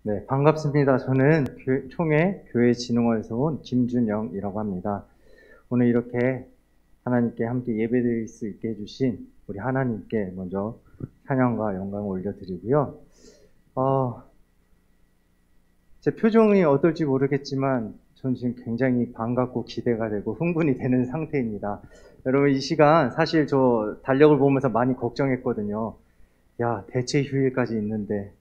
네, 반갑습니다. 저는 총회 교회진흥원에서 온 김준영이라고 합니다. 오늘 이렇게 하나님께 함께 예배드릴 수 있게 해주신 우리 하나님께 먼저 찬양과 영광을 올려드리고요. 제 표정이 어떨지 모르겠지만 전 지금 굉장히 반갑고 기대가 되고 흥분이 되는 상태입니다. 여러분, 이 시간 사실 저 달력을 보면서 많이 걱정했거든요. 야, 대체 휴일까지 있는데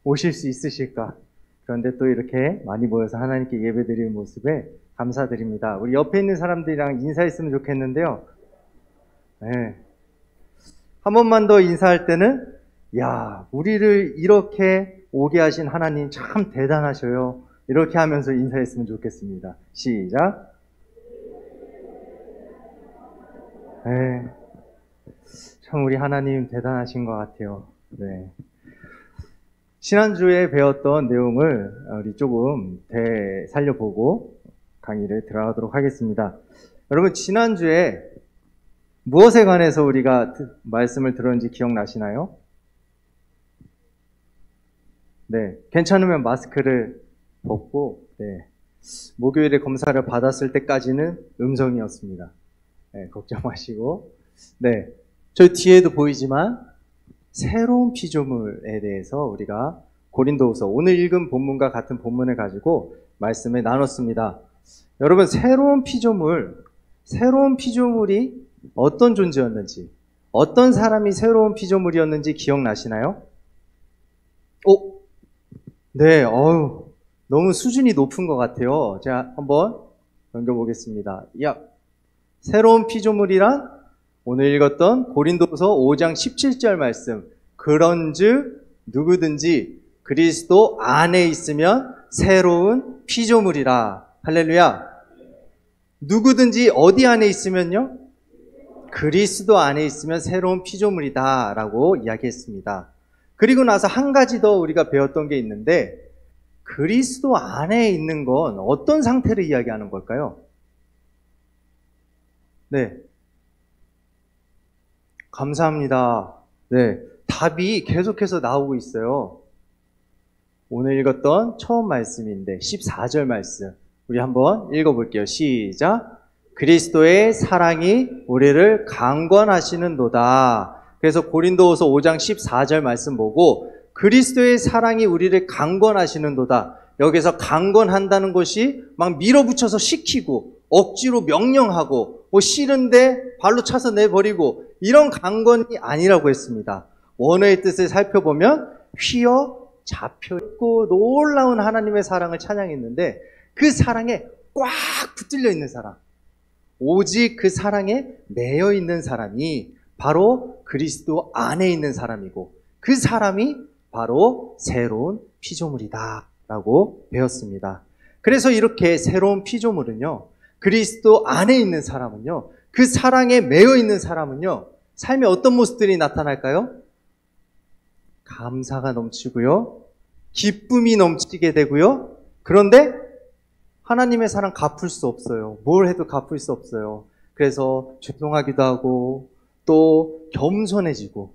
오실 수 있으실까? 그런데 또 이렇게 많이 모여서 하나님께 예배드리는 모습에 감사드립니다. 우리 옆에 있는 사람들이랑 인사했으면 좋겠는데요. 네. 한 번만 더 인사할 때는, 야, 우리를 이렇게 오게 하신 하나님 참 대단하셔요. 이렇게 하면서 인사했으면 좋겠습니다. 시작. 네. 참 우리 하나님 대단하신 것 같아요. 네. 지난주에 배웠던 내용을 우리 조금 되살려보고 강의를 들어가도록 하겠습니다. 여러분, 지난주에 무엇에 관해서 우리가 말씀을 들었는지 기억나시나요? 네, 괜찮으면 마스크를 벗고, 네, 목요일에 검사를 받았을 때까지는 음성이었습니다. 네, 걱정 마시고. 네, 저 뒤에도 보이지만 새로운 피조물에 대해서 우리가 고린도후서 오늘 읽은 본문과 같은 본문을 가지고 말씀을 나눴습니다. 여러분, 새로운 피조물이 어떤 존재였는지, 어떤 사람이 새로운 피조물이었는지 기억나시나요? 네, 너무 수준이 높은 것 같아요. 제가 한번 넘겨보겠습니다. 새로운 피조물이란 오늘 읽었던 고린도후서 5장 17절 말씀. 그런즉 누구든지 그리스도 안에 있으면 새로운 피조물이라. 할렐루야. 누구든지 어디 안에 있으면요? 그리스도 안에 있으면 새로운 피조물이다 라고 이야기했습니다. 그리고 나서 한 가지 더 우리가 배웠던 게 있는데, 그리스도 안에 있는 건 어떤 상태를 이야기하는 걸까요? 네. 감사합니다. 네, 답이 계속해서 나오고 있어요. 오늘 읽었던 처음 말씀인데 14절 말씀 우리 한번 읽어볼게요. 시작. 그리스도의 사랑이 우리를 강권하시는도다. 그래서 고린도후서 5장 14절 말씀 보고 그리스도의 사랑이 우리를 강권하시는도다. 여기서 강권한다는 것이 막 밀어붙여서 시키고 억지로 명령하고 싫은데 발로 차서 내버리고 이런 강권이 아니라고 했습니다. 원어의 뜻을 살펴보면 휘어 잡혀있고 놀라운 하나님의 사랑을 찬양했는데, 그 사랑에 꽉 붙들려 있는 사람, 오직 그 사랑에 매여 있는 사람이 바로 그리스도 안에 있는 사람이고, 그 사람이 바로 새로운 피조물이다 라고 배웠습니다. 그래서 이렇게 새로운 피조물은요, 그리스도 안에 있는 사람은요, 그 사랑에 매여 있는 사람은요, 삶에 어떤 모습들이 나타날까요? 감사가 넘치고요, 기쁨이 넘치게 되고요. 그런데 하나님의 사랑 갚을 수 없어요. 뭘 해도 갚을 수 없어요. 그래서 죄송하기도 하고 또 겸손해지고,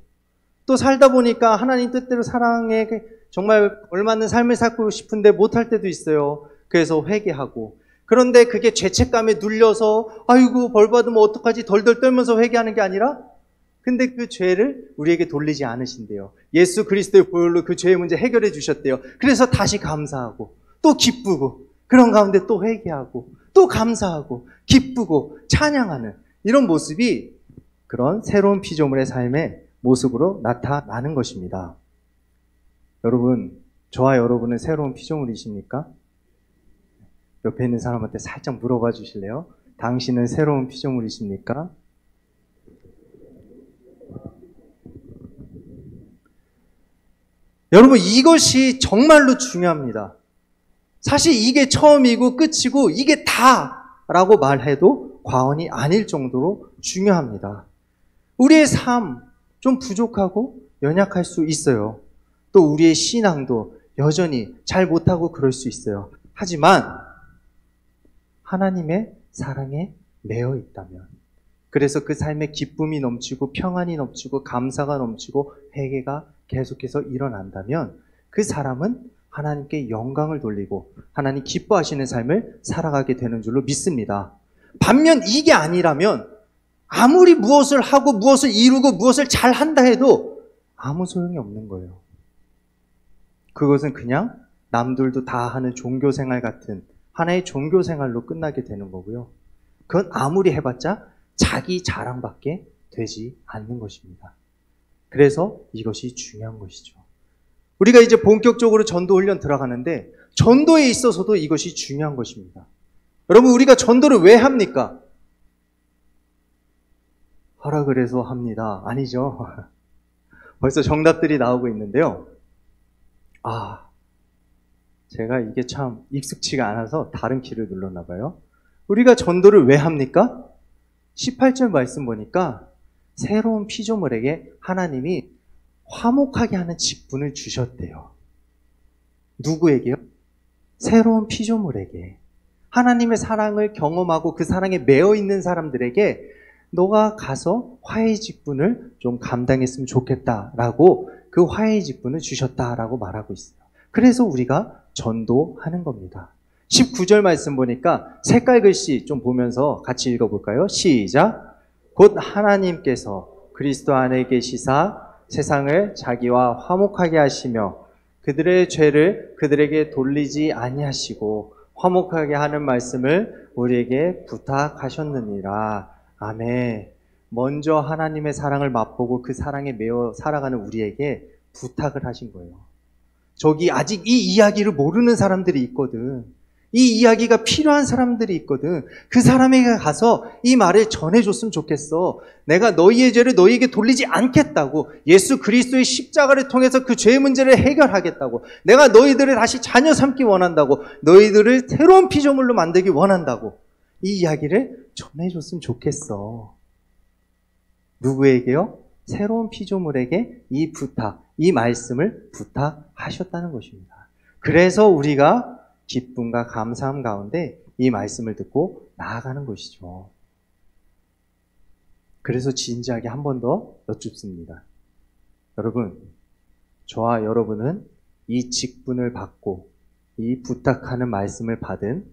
또 살다 보니까 하나님 뜻대로 사랑에 정말 걸맞는 삶을 살고 싶은데 못할 때도 있어요. 그래서 회개하고, 그런데 그게 죄책감에 눌려서 아이고 벌 받으면 어떡하지 덜덜 떨면서 회개하는 게 아니라, 근데 그 죄를 우리에게 돌리지 않으신대요. 예수 그리스도의 보혈로 그 죄의 문제 해결해 주셨대요. 그래서 다시 감사하고 또 기쁘고, 그런 가운데 또 회개하고 또 감사하고 기쁘고 찬양하는 이런 모습이 그런 새로운 피조물의 삶의 모습으로 나타나는 것입니다. 여러분, 저와 여러분은 새로운 피조물이십니까? 옆에 있는 사람한테 살짝 물어봐 주실래요? 당신은 새로운 피조물이십니까? 여러분, 이것이 정말로 중요합니다. 사실 이게 처음이고 끝이고 이게 다라고 말해도 과언이 아닐 정도로 중요합니다. 우리의 삶 좀 부족하고 연약할 수 있어요. 또 우리의 신앙도 여전히 잘 못하고 그럴 수 있어요. 하지만 하나님의 사랑에 매여 있다면, 그래서 그 삶에 기쁨이 넘치고 평안이 넘치고 감사가 넘치고 회개가 계속해서 일어난다면 그 사람은 하나님께 영광을 돌리고 하나님 기뻐하시는 삶을 살아가게 되는 줄로 믿습니다. 반면 이게 아니라면 아무리 무엇을 하고 무엇을 이루고 무엇을 잘 한다 해도 아무 소용이 없는 거예요. 그것은 그냥 남들도 다 하는 종교생활 같은 하나의 종교생활로 끝나게 되는 거고요. 그건 아무리 해봤자 자기 자랑밖에 되지 않는 것입니다. 그래서 이것이 중요한 것이죠. 우리가 이제 본격적으로 전도 훈련 들어가는데 전도에 있어서도 이것이 중요한 것입니다. 여러분, 우리가 전도를 왜 합니까? 하라 그래서 합니다. 아니죠. 벌써 정답들이 나오고 있는데요. 제가 이게 참 익숙치가 않아서 다른 키를 눌렀나 봐요. 우리가 전도를 왜 합니까? 18절 말씀 보니까 새로운 피조물에게 하나님이 화목하게 하는 직분을 주셨대요. 누구에게요? 새로운 피조물에게. 하나님의 사랑을 경험하고 그 사랑에 매여 있는 사람들에게 너가 가서 화해의 직분을 좀 감당했으면 좋겠다라고 그 화해의 직분을 주셨다라고 말하고 있어요. 그래서 우리가 전도하는 겁니다. 19절 말씀 보니까 색깔 글씨 좀 보면서 같이 읽어볼까요? 시작! 곧 하나님께서 그리스도 안에 계시사 세상을 자기와 화목하게 하시며 그들의 죄를 그들에게 돌리지 아니하시고 화목하게 하는 말씀을 우리에게 부탁하셨느니라. 아멘. 먼저 하나님의 사랑을 맛보고 그 사랑에 매여 살아가는 우리에게 부탁을 하신 거예요. 저기 아직 이 이야기를 모르는 사람들이 있거든. 이 이야기가 필요한 사람들이 있거든. 그 사람에게 가서 이 말을 전해줬으면 좋겠어. 내가 너희의 죄를 너희에게 돌리지 않겠다고. 예수 그리스도의 십자가를 통해서 그 죄의 문제를 해결하겠다고. 내가 너희들을 다시 자녀 삼기 원한다고. 너희들을 새로운 피조물로 만들기 원한다고. 이 이야기를 전해줬으면 좋겠어. 누구에게요? 새로운 피조물에게 이 부탁, 이 말씀을 부탁하셨다는 것입니다. 그래서 우리가 기쁨과 감사함 가운데 이 말씀을 듣고 나아가는 것이죠. 그래서 진지하게 한 번 더 여쭙습니다. 여러분, 저와 여러분은 이 직분을 받고 이 부탁하는 말씀을 받은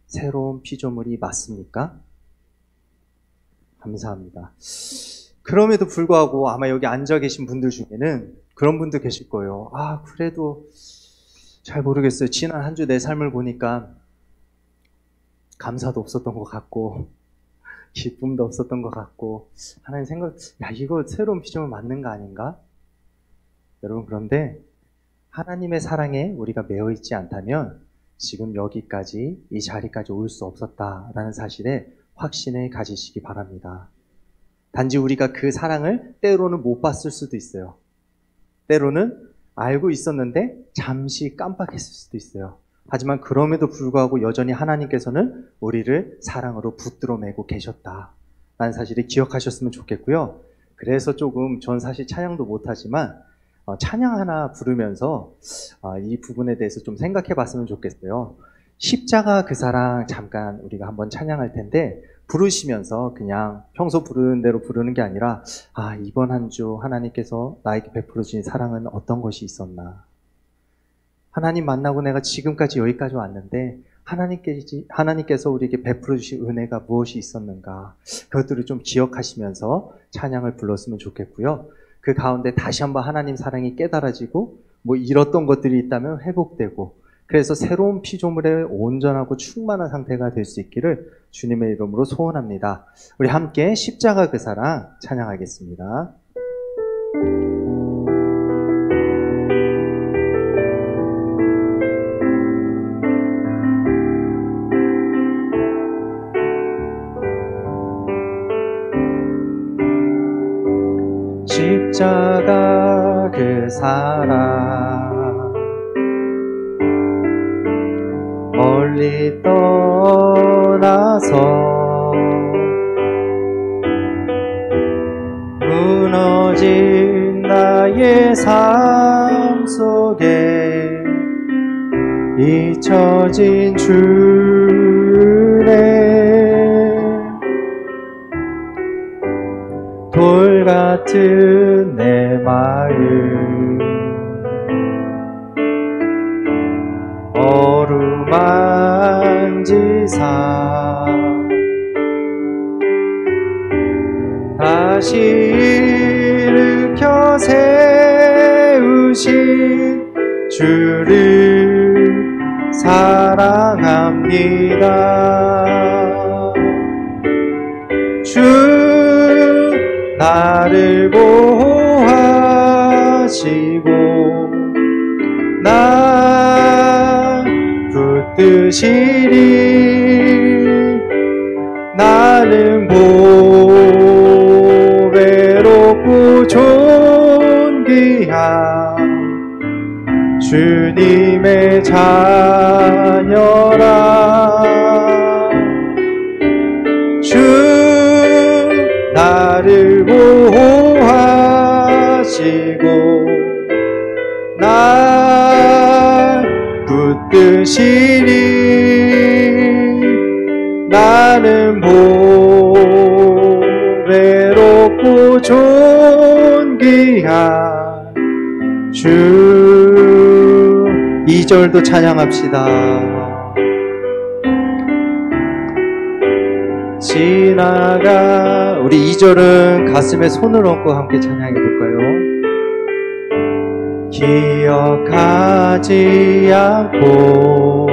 새로운 피조물이 맞습니까? 감사합니다. 그럼에도 불구하고 아마 여기 앉아 계신 분들 중에는 그런 분도 계실 거예요. 그래도 잘 모르겠어요. 지난 한 주 내 삶을 보니까 감사도 없었던 것 같고 기쁨도 없었던 것 같고 하나님 생각, 이거 새로운 피조물 맞는 거 아닌가? 여러분, 그런데 하나님의 사랑에 우리가 매여 있지 않다면 지금 여기까지 이 자리까지 올 수 없었다라는 사실에 확신을 가지시기 바랍니다. 단지 우리가 그 사랑을 때로는 못 봤을 수도 있어요. 때로는 알고 있었는데 잠시 깜빡했을 수도 있어요. 하지만 그럼에도 불구하고 여전히 하나님께서는 우리를 사랑으로 붙들어 매고 계셨다라는 사실을 기억하셨으면 좋겠고요. 그래서 조금 전 사실 찬양도 못하지만 찬양 하나 부르면서 이 부분에 대해서 좀 생각해 봤으면 좋겠어요. 십자가 그 사랑 잠깐 우리가 한번 찬양할 텐데 부르시면서 그냥 평소 부르는 대로 부르는 게 아니라 이번 한 주 하나님께서 나에게 베풀어 주신 사랑은 어떤 것이 있었나, 하나님 만나고 내가 지금까지 여기까지 왔는데 하나님께서 우리에게 베풀어 주신 은혜가 무엇이 있었는가, 그것들을 좀 기억하시면서 찬양을 불렀으면 좋겠고요. 그 가운데 다시 한번 하나님 사랑이 깨달아지고 잃었던 것들이 있다면 회복되고, 그래서 새로운 피조물의 온전하고 충만한 상태가 될 수 있기를 주님의 이름으로 소원합니다. 우리 함께 십자가 그 사랑 찬양하겠습니다. 십자가 그 사랑 멀리 떠나서 무너진 나의 삶 속에 잊혀진 주의 돌 같은 내 마음 어루만지사 다시 일으켜 세우신 주를 사랑합니다. 주 나를 보호하시고 나 붙드시리. 나는 보배롭고 존귀한 주님의 자녀라. 주 나를 보호하시고 날 붙드시리. 나는 보배롭고 존귀한 주. 2절도 찬양합시다. 지나가. 우리 2절은 가슴에 손을 얹고 함께 찬양해 볼까요? 기억하지 않고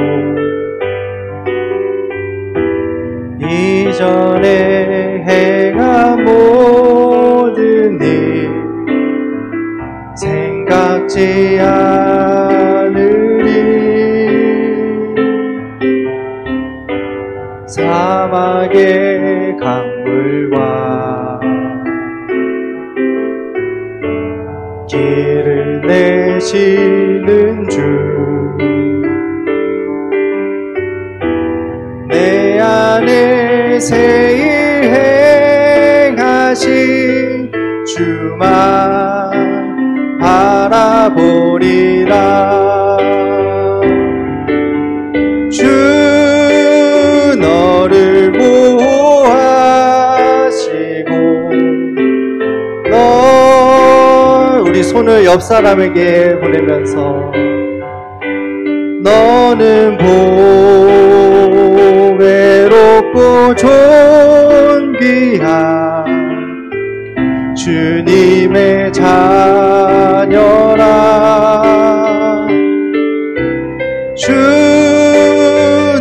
이전에 행한 모든 일 생각지 않으리. 사막의 강물과 길을 내시는 주, 내 안에 새 일 행하신 주만 바라보리라. 주 너를 보호하시고 우리 손을 옆 사람에게 보내면서 너는 보배롭고 존귀한 주님의 자녀라. 주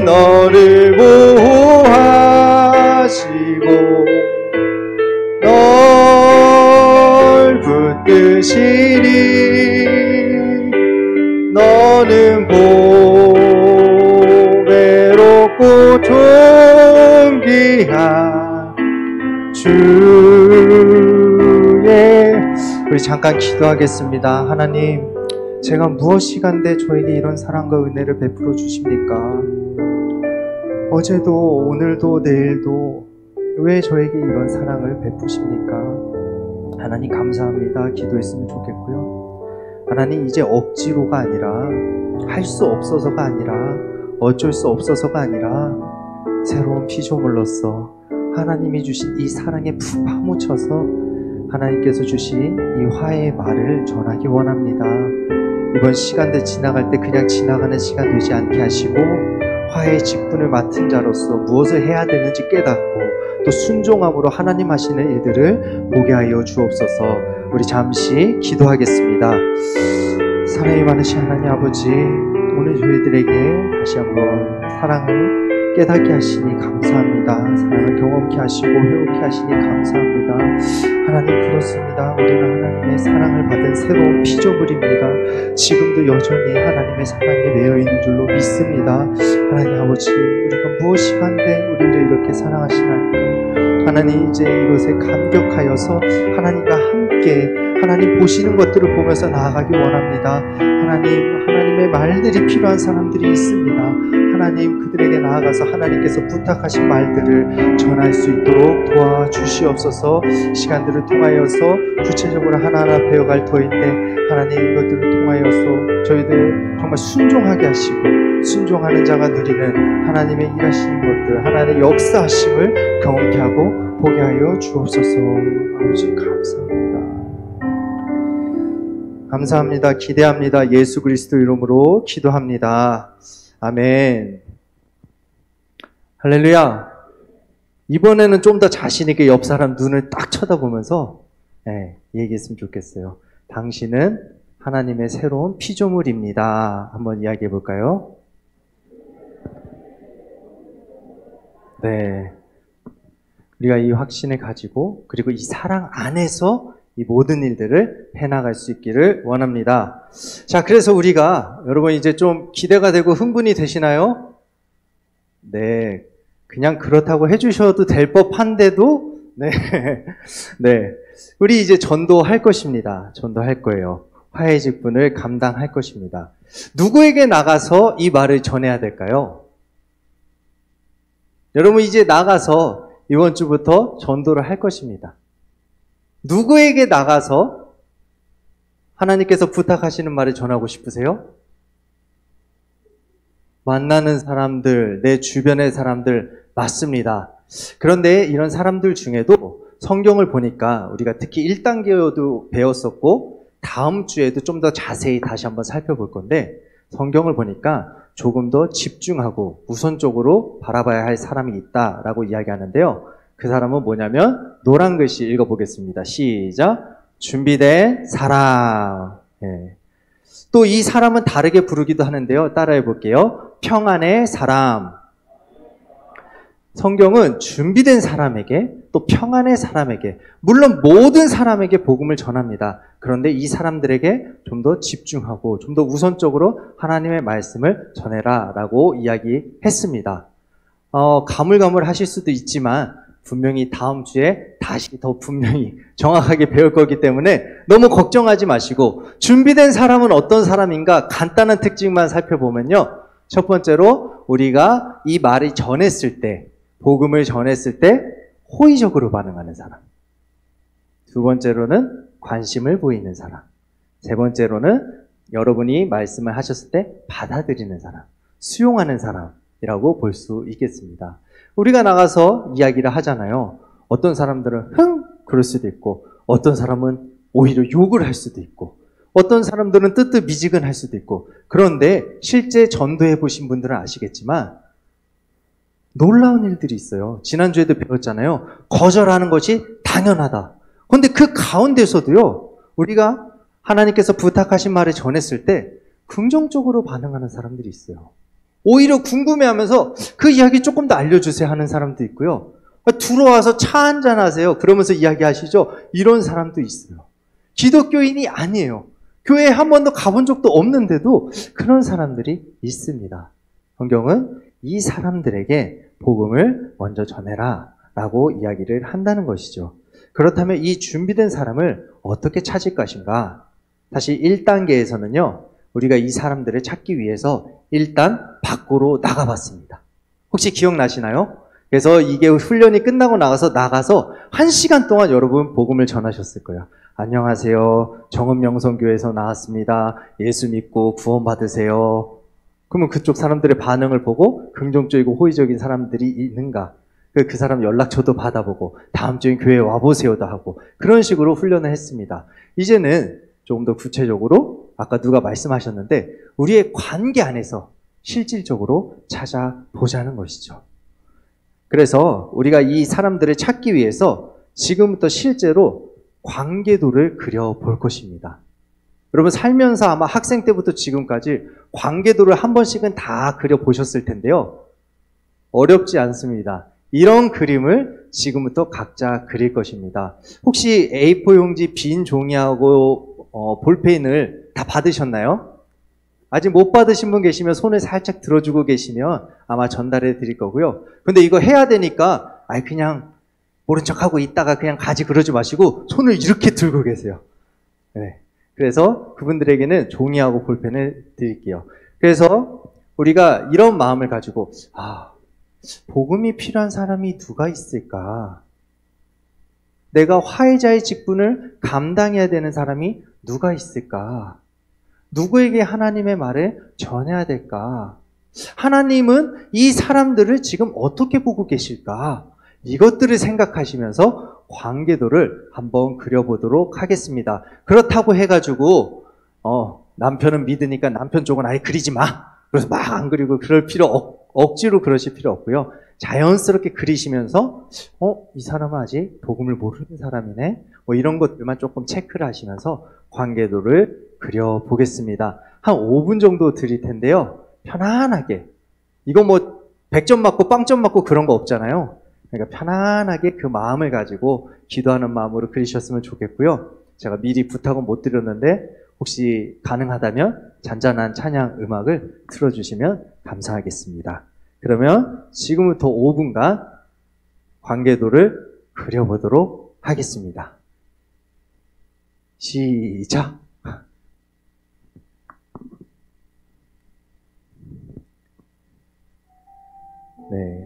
너를 보호하시고 널 붙드시리. 너는 보배롭고 존귀한 주의. 우리 잠깐 기도하겠습니다. 하나님, 제가 무엇이간데 저에게 이런 사랑과 은혜를 베풀어 주십니까? 어제도 오늘도 내일도 왜 저에게 이런 사랑을 베푸십니까? 하나님 감사합니다. 기도했으면 좋겠고요. 하나님, 이제 억지로가 아니라, 할 수 없어서가 아니라, 어쩔 수 없어서가 아니라 새로운 피조물로서 하나님이 주신 이 사랑에 푹 파묻혀서 하나님께서 주신 이 화해의 말을 전하기 원합니다. 이번 시간들 지나갈 때 그냥 지나가는 시간 되지 않게 하시고 화해의 직분을 맡은 자로서 무엇을 해야 되는지 깨닫고 또 순종함으로 하나님 하시는 일들을 보게 하여 주옵소서. 우리 잠시 기도하겠습니다. 사랑이 많으신 하나님 아버지, 오늘 저희들에게 다시 한번 사랑을 깨닫게 하시니 감사합니다. 사랑을 경험케 하시고 회복케 하시니 감사합니다. 하나님, 그렇습니다. 우리는 하나님의 사랑을 받은 새로운 피조물입니다. 지금도 여전히 하나님의 사랑에 매여 있는 줄로 믿습니다. 하나님 아버지, 우리가 무엇이간데 우리를 이렇게 사랑하시나이까. 하나님, 이제 이것에 감격하여서 하나님과 함께 하나님 보시는 것들을 보면서 나아가기 원합니다. 하나님의 말들이 필요한 사람들이 있습니다. 하나님, 그들에게 나아가서 하나님께서 부탁하신 말들을 전할 수 있도록 도와주시옵소서. 시간들을 통하여서 구체적으로 하나하나 배워갈 터인데 하나님, 이것들을 통하여서 저희들 정말 순종하게 하시고 순종하는 자가 누리는 하나님의 일하시는 것들, 하나님의 역사하심을 경험케 하고 보게 하여 주옵소서. 아버지 감사합니다. 감사합니다. 기대합니다. 예수 그리스도 이름으로 기도합니다. 아멘. 할렐루야. 이번에는 좀 더 자신있게 옆 사람 눈을 딱 쳐다보면서 얘기했으면 좋겠어요. 당신은 하나님의 새로운 피조물입니다. 한번 이야기해 볼까요? 네. 우리가 이 확신을 가지고 그리고 이 사랑 안에서 이 모든 일들을 해나갈 수 있기를 원합니다. 자, 그래서 우리가 여러분 이제 좀 기대가 되고 흥분이 되시나요? 네. 그냥 그렇다고 해주셔도 될 법한데도 네. 네. 우리 이제 전도할 것입니다. 전도할 거예요. 화해 직분을 감당할 것입니다. 누구에게 나가서 이 말을 전해야 될까요? 여러분 이제 나가서 이번 주부터 전도를 할 것입니다. 누구에게 나가서 하나님께서 부탁하시는 말을 전하고 싶으세요? 만나는 사람들, 내 주변의 사람들 맞습니다. 그런데 이런 사람들 중에도 성경을 보니까 우리가 특히 1단계여도 배웠었고 다음 주에도 좀 더 자세히 다시 한번 살펴볼 건데 성경을 보니까 조금 더 집중하고 우선적으로 바라봐야 할 사람이 있다라고 이야기하는데요. 그 사람은 뭐냐면 노란 글씨 읽어보겠습니다. 시작. 준비된 사람. 또 이 사람은 다르게 부르기도 하는데요. 따라해 볼게요. 평안의 사람. 성경은 준비된 사람에게 또 평안의 사람에게 물론 모든 사람에게 복음을 전합니다. 그런데 이 사람들에게 좀 더 집중하고 좀 더 우선적으로 하나님의 말씀을 전해라 라고 이야기했습니다. 가물가물하실 수도 있지만 분명히 다음 주에 다시 더 분명히 정확하게 배울 거기 때문에 너무 걱정하지 마시고 준비된 사람은 어떤 사람인가 간단한 특징만 살펴보면요. 첫 번째로 우리가 이 말을 전했을 때 복음을 전했을 때 호의적으로 반응하는 사람. 두 번째로는 관심을 보이는 사람. 세 번째로는 여러분이 말씀을 하셨을 때 받아들이는 사람, 수용하는 사람이라고 볼 수 있겠습니다. 우리가 나가서 이야기를 하잖아요. 어떤 사람들은 그럴 수도 있고 어떤 사람은 오히려 욕을 할 수도 있고 어떤 사람들은 뜨뜻미지근할 수도 있고 그런데 실제 전도해 보신 분들은 아시겠지만 놀라운 일들이 있어요. 지난주에도 배웠잖아요. 거절하는 것이 당연하다. 그런데 그 가운데서도요. 우리가 하나님께서 부탁하신 말을 전했을 때 긍정적으로 반응하는 사람들이 있어요. 오히려 궁금해하면서 그 이야기 조금 더 알려주세요 하는 사람도 있고요. 들어와서 차 한잔 하세요. 그러면서 이야기하시죠. 이런 사람도 있어요. 기독교인이 아니에요. 교회에 한 번도 가본 적도 없는데도 그런 사람들이 있습니다. 성경은 이 사람들에게 복음을 먼저 전해라 라고 이야기를 한다는 것이죠. 그렇다면 이 준비된 사람을 어떻게 찾을 것인가? 사실 1단계에서는요. 우리가 이 사람들을 찾기 위해서 일단 밖으로 나가봤습니다. 혹시 기억나시나요? 그래서 이게 훈련이 끝나고 나가서 1시간 동안 여러분 복음을 전하셨을 거예요. 안녕하세요. 정읍명성교회에서 나왔습니다. 예수 믿고 구원 받으세요. 그러면 그쪽 사람들의 반응을 보고 긍정적이고 호의적인 사람들이 있는가? 그 사람 연락처도 받아보고 다음 주에 교회에 와보세요도 하고 그런 식으로 훈련을 했습니다. 이제는 조금 더 구체적으로 아까 누가 말씀하셨는데 우리의 관계 안에서 실질적으로 찾아보자는 것이죠. 그래서 우리가 이 사람들을 찾기 위해서 지금부터 실제로 관계도를 그려볼 것입니다. 여러분 살면서 아마 학생 때부터 지금까지 관계도를 한 번씩은 다 그려보셨을 텐데요. 어렵지 않습니다. 이런 그림을 지금부터 각자 그릴 것입니다. 혹시 A4 용지 빈 종이하고 볼펜을 다 받으셨나요? 아직 못 받으신 분 계시면 손을 살짝 들어주고 계시면 아마 전달해 드릴 거고요. 근데 이거 해야 되니까 그냥 모른 척하고 있다가 그냥 가지 그러지 마시고 손을 이렇게 들고 계세요. 네. 그래서 그분들에게는 종이하고 볼펜을 드릴게요. 그래서 우리가 이런 마음을 가지고 복음이 필요한 사람이 누가 있을까? 내가 화해자의 직분을 감당해야 되는 사람이 누가 있을까? 누구에게 하나님의 말을 전해야 될까? 하나님은 이 사람들을 지금 어떻게 보고 계실까? 이것들을 생각하시면서 관계도를 한번 그려보도록 하겠습니다. 그렇다고 해가지고 남편은 믿으니까 남편 쪽은 아예 그리지 마. 그래서 막 안 그리고 그럴 필요 억지로 그러실 필요 없고요. 자연스럽게 그리시면서 이 사람은 아직 복음을 모르는 사람이네. 뭐 이런 것들만 조금 체크를 하시면서 관계도를 그려보겠습니다. 한 5분 정도 드릴 텐데요. 편안하게. 이거 뭐 100점 맞고 빵점 맞고 그런 거 없잖아요. 그러니까 편안하게 그 마음을 가지고 기도하는 마음으로 그리셨으면 좋겠고요. 제가 미리 부탁은 못 드렸는데 혹시 가능하다면 잔잔한 찬양 음악을 틀어주시면 감사하겠습니다. 그러면 지금부터 5분간 관계도를 그려보도록 하겠습니다. 시작! 네.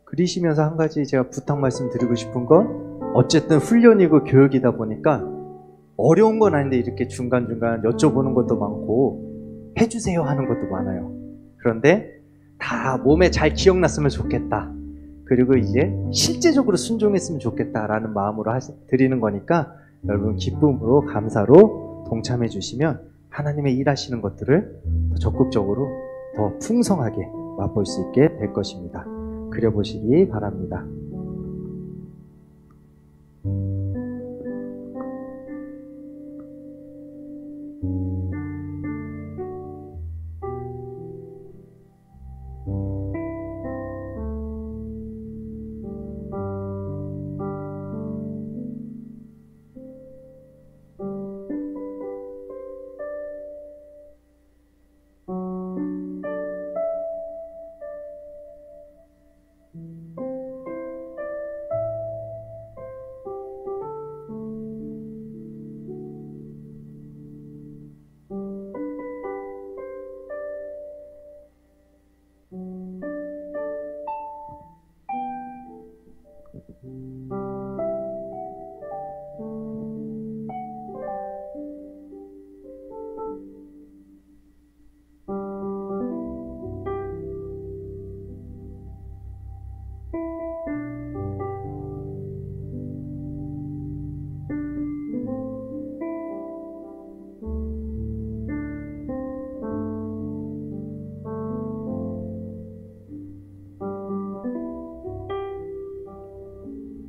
그리시면서 한 가지 제가 부탁 말씀드리고 싶은 건 어쨌든 훈련이고 교육이다 보니까 어려운 건 아닌데 이렇게 중간중간 여쭤보는 것도 많고 해주세요 하는 것도 많아요. 그런데 다 몸에 잘 기억났으면 좋겠다. 그리고 이제 실제적으로 순종했으면 좋겠다라는 마음으로 드리는 거니까 여러분 기쁨으로 감사로 동참해 주시면 하나님의 일하시는 것들을 더 적극적으로 더 풍성하게 맛볼 수 있게 될 것입니다. 그려보시기 바랍니다.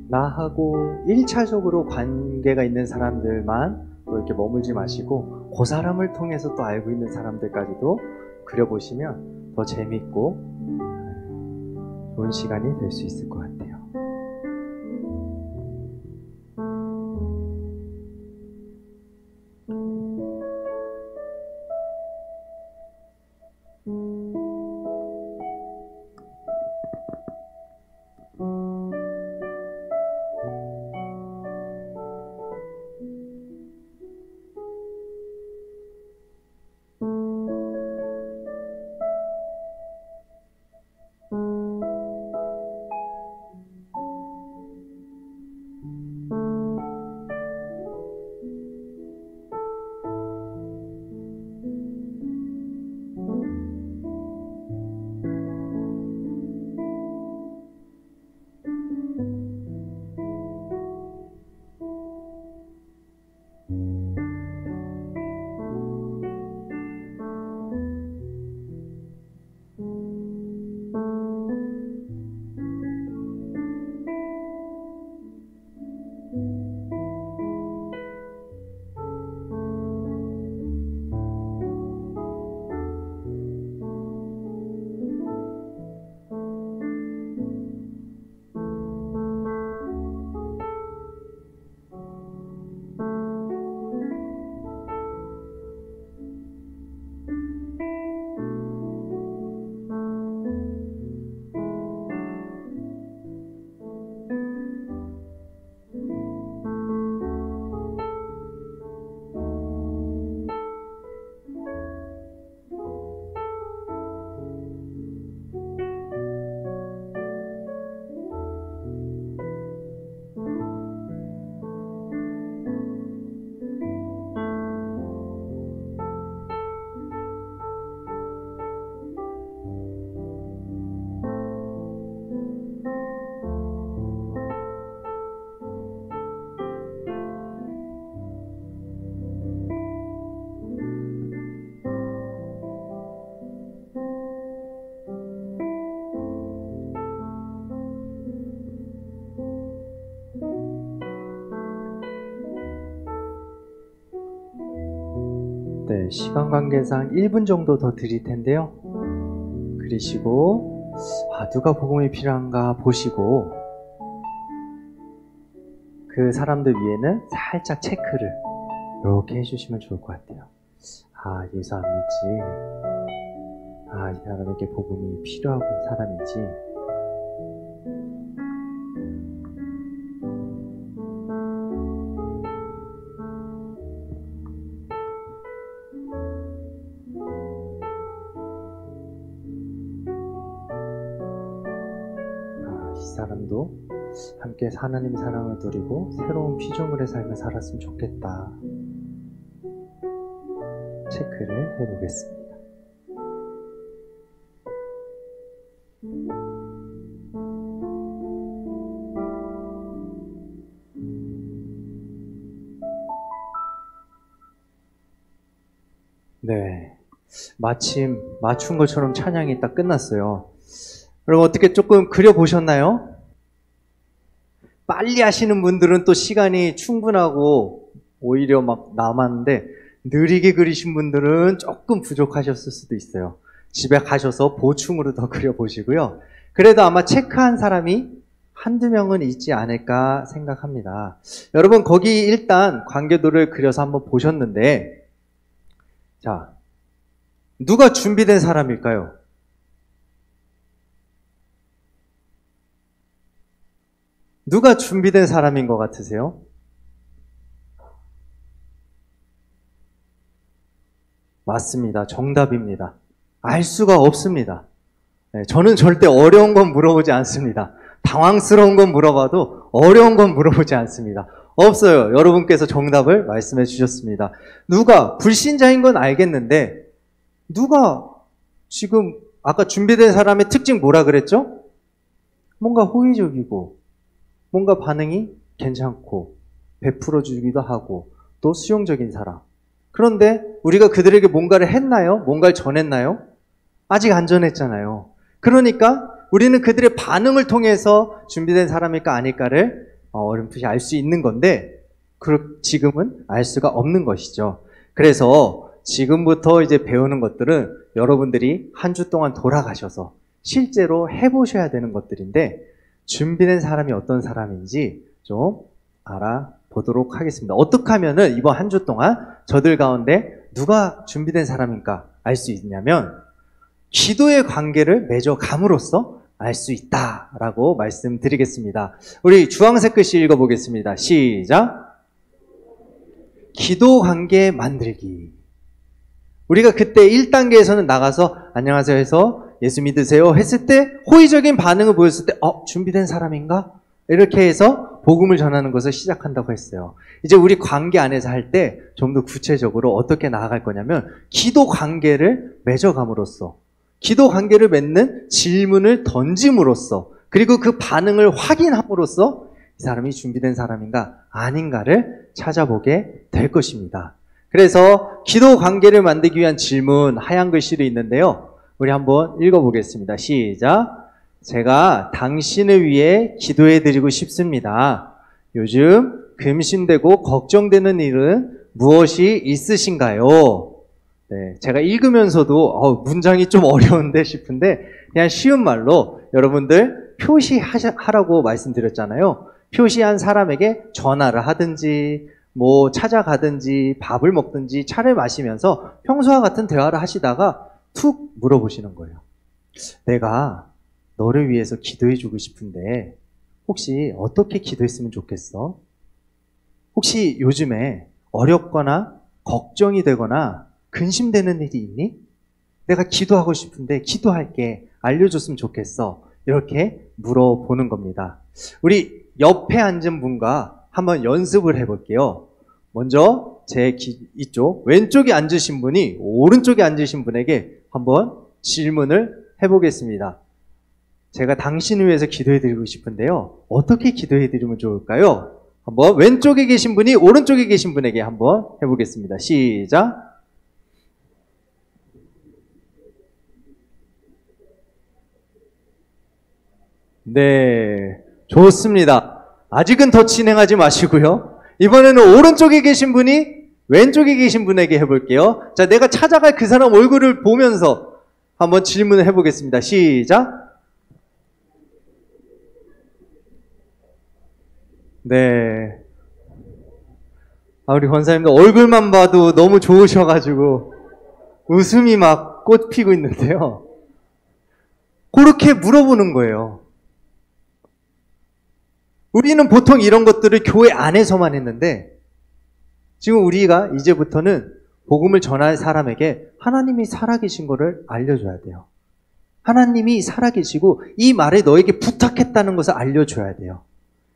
나하고 1차적으로 관계가 있는 사람들만 또 이렇게 머물지 마시고 그 사람을 통해서 또 알고 있는 사람들까지도 그려보시면 더 재밌고 좋은 시간이 될 수 있을 것 같아요. 네, 시간 관계상 1분 정도 더 드릴 텐데요. 그리시고 누가 복음이 필요한가 보시고 그 사람들 위에는 살짝 체크를 이렇게 해주시면 좋을 것 같아요. 예수 안 믿지? 이 사람에게 복음이 필요한 사람인지. 이 사람도 함께 하나님의 사랑을 누리고 새로운 피조물의 삶을 살았으면 좋겠다. 체크를 해보겠습니다. 네, 마침 맞춘 것처럼 찬양이 딱 끝났어요. 여러분 어떻게 조금 그려보셨나요? 빨리 하시는 분들은 또 시간이 충분하고 오히려 막 남았는데 느리게 그리신 분들은 조금 부족하셨을 수도 있어요. 집에 가셔서 보충으로 더 그려보시고요. 그래도 아마 체크한 사람이 한두 명은 있지 않을까 생각합니다. 여러분 거기 일단 관계도를 그려서 한번 보셨는데 자, 누가 준비된 사람일까요? 누가 준비된 사람인 것 같으세요? 맞습니다. 정답입니다. 알 수가 없습니다. 네, 저는 절대 어려운 건 물어보지 않습니다. 당황스러운 건 물어봐도 어려운 건 물어보지 않습니다. 없어요. 여러분께서 정답을 말씀해 주셨습니다. 누가 불신자인 건 알겠는데 누가 지금 아까 준비된 사람의 특징 뭐라 그랬죠? 뭔가 호의적이고 뭔가 반응이 괜찮고 베풀어 주기도 하고 또 수용적인 사람. 그런데 우리가 그들에게 뭔가를 했나요? 뭔가를 전했나요? 아직 안 전했잖아요. 그러니까 우리는 그들의 반응을 통해서 준비된 사람일까 아닐까를 어렴풋이 알 수 있는 건데 지금은 알 수가 없는 것이죠. 그래서 지금부터 이제 배우는 것들은 여러분들이 한 주 동안 돌아가셔서 실제로 해보셔야 되는 것들인데 준비된 사람이 어떤 사람인지 좀 알아보도록 하겠습니다. 어떻게 하면은 이번 한 주 동안 저들 가운데 누가 준비된 사람인가 알 수 있냐면 기도의 관계를 맺어감으로써 알 수 있다라고 말씀드리겠습니다. 우리 주황색 글씨 읽어보겠습니다. 시작! 기도 관계 만들기. 우리가 그때 1단계에서는 나가서 안녕하세요 해서 예수 믿으세요 했을 때 호의적인 반응을 보였을 때 준비된 사람인가? 이렇게 해서 복음을 전하는 것을 시작한다고 했어요. 이제 우리 관계 안에서 할 때 좀 더 구체적으로 어떻게 나아갈 거냐면 기도 관계를 맺어감으로써 기도 관계를 맺는 질문을 던짐으로써 그리고 그 반응을 확인함으로써 이 사람이 준비된 사람인가 아닌가를 찾아보게 될 것입니다. 그래서 기도 관계를 만들기 위한 질문 하얀 글씨로 있는데요. 우리 한번 읽어보겠습니다. 시작! 제가 당신을 위해 기도해드리고 싶습니다. 요즘 금신되고 걱정되는 일은 무엇이 있으신가요? 네, 제가 읽으면서도 문장이 좀 어려운데 싶은데 그냥 쉬운 말로 여러분들 표시하라고 말씀드렸잖아요. 표시한 사람에게 전화를 하든지 뭐 찾아가든지 밥을 먹든지 차를 마시면서 평소와 같은 대화를 하시다가 툭 물어보시는 거예요. 내가 너를 위해서 기도해주고 싶은데 혹시 어떻게 기도했으면 좋겠어? 혹시 요즘에 어렵거나 걱정이 되거나 근심되는 일이 있니? 내가 기도하고 싶은데 기도할게. 알려줬으면 좋겠어. 이렇게 물어보는 겁니다. 우리 옆에 앉은 분과 한번 연습을 해볼게요. 먼저 이쪽 왼쪽에 앉으신 분이 오른쪽에 앉으신 분에게 한번 질문을 해보겠습니다. 제가 당신을 위해서 기도해드리고 싶은데요. 어떻게 기도해드리면 좋을까요? 한번 왼쪽에 계신 분이 오른쪽에 계신 분에게 한번 해보겠습니다. 시작! 네, 좋습니다. 아직은 더 진행하지 마시고요. 이번에는 오른쪽에 계신 분이 왼쪽에 계신 분에게 해볼게요. 자, 내가 찾아갈 그 사람 얼굴을 보면서 한번 질문을 해보겠습니다. 시작. 네. 우리 권사님도 얼굴만 봐도 너무 좋으셔가지고 웃음이 막 꽃 피고 있는데요. 그렇게 물어보는 거예요. 우리는 보통 이런 것들을 교회 안에서만 했는데 지금 우리가 이제부터는 복음을 전할 사람에게 하나님이 살아계신 것을 알려줘야 돼요. 하나님이 살아계시고 이 말을 너에게 부탁했다는 것을 알려줘야 돼요.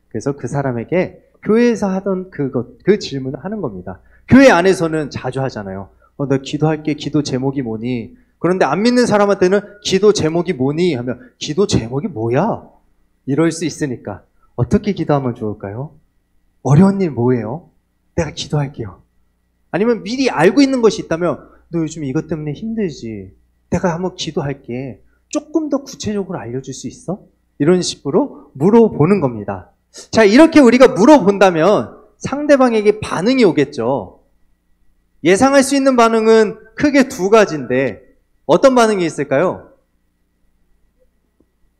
그래서 그 사람에게 교회에서 하던 그 질문을 하는 겁니다. 교회 안에서는 자주 하잖아요. 너 기도할게. 기도 제목이 뭐니? 그런데 안 믿는 사람한테는 기도 제목이 뭐니? 하면 기도 제목이 뭐야? 이럴 수 있으니까 어떻게 기도하면 좋을까요? 어려운 일 뭐예요? 내가 기도할게요. 아니면 미리 알고 있는 것이 있다면 너 요즘 이것 때문에 힘들지? 내가 한번 기도할게. 조금 더 구체적으로 알려줄 수 있어? 이런 식으로 물어보는 겁니다. 자, 이렇게 우리가 물어본다면 상대방에게 반응이 오겠죠. 예상할 수 있는 반응은 크게 두 가지인데 어떤 반응이 있을까요?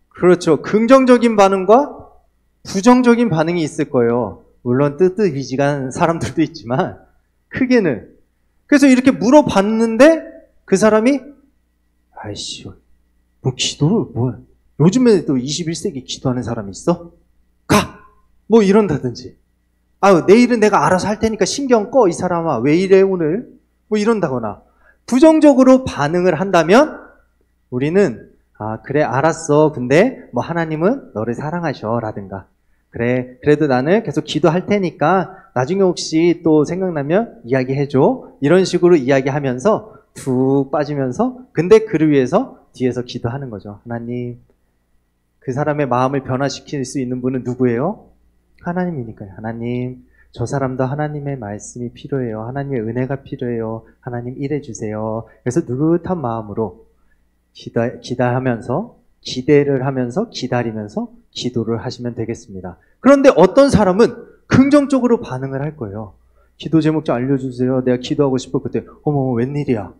그렇죠. 긍정적인 반응과 부정적인 반응이 있을 거예요. 물론 뜨뜻미지근한 사람들도 있지만 크게는. 그래서 이렇게 물어봤는데 그 사람이 아이씨, 뭐 기도를 요즘에 또 21세기 기도하는 사람이 있어? 가! 뭐 이런다든지. 내일은 내가 알아서 할 테니까 신경 꺼, 이 사람아. 왜 이래 오늘? 뭐 이런다거나. 부정적으로 반응을 한다면 우리는 그래 알았어. 근데 뭐 하나님은 너를 사랑하셔 라든가. 그래 그래도 나는 계속 기도할 테니까 나중에 혹시 또 생각나면 이야기해줘. 이런 식으로 이야기하면서 툭 빠지면서 근데 그를 위해서 뒤에서 기도하는 거죠. 하나님, 그 사람의 마음을 변화시킬 수 있는 분은 누구예요? 하나님이니까요. 하나님, 저 사람도 하나님의 말씀이 필요해요. 하나님의 은혜가 필요해요. 하나님 일해주세요. 그래서 느긋한 마음으로 기다하면서 기대를 하면서 기다리면서 기도를 하시면 되겠습니다. 그런데 어떤 사람은 긍정적으로 반응을 할 거예요. 기도 제목 좀 알려주세요. 내가 기도하고 싶어. 그때 어머 웬일이야.